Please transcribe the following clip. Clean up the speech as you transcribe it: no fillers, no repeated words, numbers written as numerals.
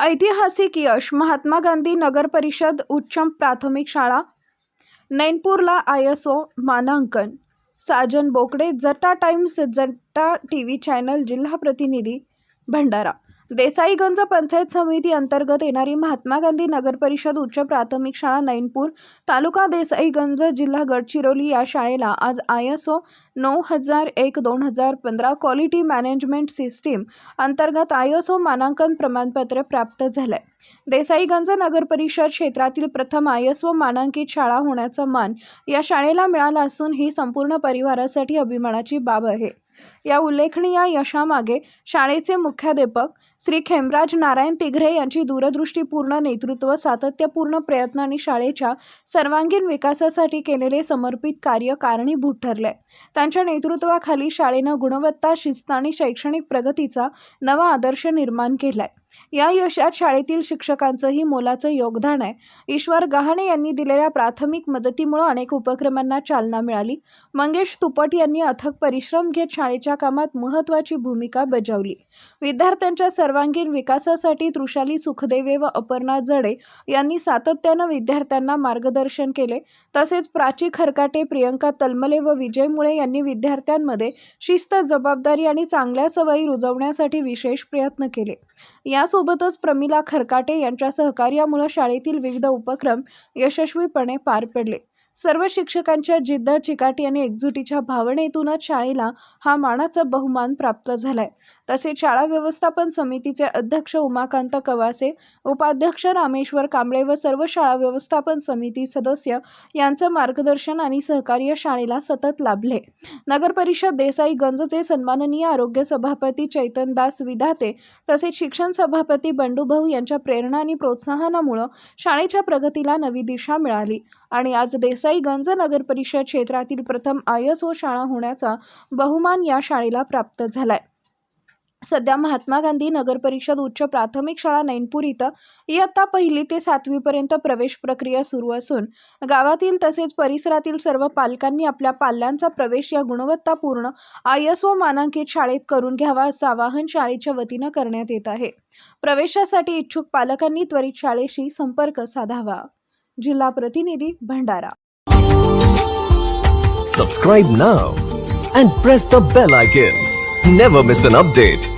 ऐतिहासिक यश महात्मा गांधी नगर परिषद उच्च प्राथमिक शाळा नैनपूरला ISO मानांकन। साजन बोकडे, जटा टाइम्स, जटा टीव्ही चॅनल, जिल्हा प्रतिनिधी भंडारा। देसाईगंज पंचायत समिती अंतर्गत येणारी महात्मा गांधी नगर परिषद उच्च प्राथमिक शाळा नैनपूर, तालुका देसाईगंज, जिल्हा गडचिरोली या शाळेला आज ISO 9001-2015 क्वालिटी मॅनेजमेंट सिस्टीम अंतर्गत ISO मानांकन प्रमाणपत्र प्राप्त झाले। देसाईगंज नगर परिषद क्षेत्रातील प्रथम ISO मानांकित शाळा होण्याचा मान या शाळेला मिळाला असून ही संपूर्ण परिवारासाठी अभिमानाची बाब आहे। या उल्लेखनीय यशामागे शाळेचे मुख्याध्यापक श्री खेमराज नारायण तिघरे यांची दूरदृष्टीपूर्ण नेतृत्व, सातत्यपूर्ण प्रयत्न आणि शाळेच्या सर्वांगीण विकासासाठी केलेले समर्पित कार्य कारणीभूत ठरले। त्यांच्या नेतृत्वाखाली शाळेने गुणवत्ता, शिस्त आणि शैक्षणिक प्रगतीचा नवा आदर्श निर्माण केलाय। या यशात शाळेतील शिक्षकांचंही मोलाचं योगदान आहे। ईश्वर गहाणे यांनी दिलेल्या प्राथमिक मदतीमुळे अनेक उपक्रमांना चालना मिळाली। मंगेश तुपट यांनी अथक परिश्रम घेत शाळेच्या कामात महत्त्वाची भूमिका बजावली। विद्यार्थ्यांच्या सर्वांगीण विकासासाठी तृषाली सुखदेवे व अपर्णा जडे यांनी सातत्याने विद्यार्थ्यांना मार्गदर्शन केले। तसेच प्राची खरकाटे, प्रियंका तलमले व विजय मुळे यांनी विद्यार्थ्यांमध्ये शिस्त, जबाबदारी आणि चांगल्या सवयी रुजवण्यासाठी विशेष प्रयत्न केले। यासोबतच प्रमिला खरकाटे यांच्या सहकार्यामुळे शाळेतील विविध उपक्रम यशस्वीपणे पार पडले। सर्व शिक्षकांच्या जिद्द, चिकाटी आणि एकजुटीच्या भावनेतूनच शाळेला हा मानाचा बहुमान प्राप्त झालाय। तसेच शाळा व्यवस्थापन समितीचे अध्यक्ष उमाकांत कवासे, उपाध्यक्ष रामेश्वर कांबळे व सर्व शाळा व्यवस्थापन समिती सदस्य यांचं मार्गदर्शन आणि सहकार्य शाळेला सतत लाभले। नगर परिषद देसाईगंजचे सन्माननीय आरोग्य सभापती चैतनदास विधाते तसेच शिक्षण सभापती बंडूभाऊ यांच्या प्रेरणा आणि प्रोत्साहनामुळे शाळेच्या प्रगतीला नवी दिशा मिळाली आणि आज देसाईगंज नगर परिषद क्षेत्रातील प्रथम ISO शाळा होण्याचा बहुमान या शाळेला प्राप्त झालाय। सध्या महात्मा गांधी नगर परिषद उच्च प्राथमिक शाळा नैनपूर इथं इयत्ता 1ली ते 7वी पर्यंत प्रवेश प्रक्रिया सुरू असून गावातील तसेच परिसरातील सर्व पालकांनी आपल्या पाल्यांचा प्रवेश या गुणवत्तापूर्ण ISO मानांकित शाळेत करून घ्यावा असं आवाहन शाळेच्या वतीनं करण्यात येत आहे। प्रवेशासाठी इच्छुक पालकांनी त्वरित शाळेशी संपर्क साधावा। जिल्हा प्रतिनिधी Bhandara. Subscribe now and press the bell icon. Never miss an update.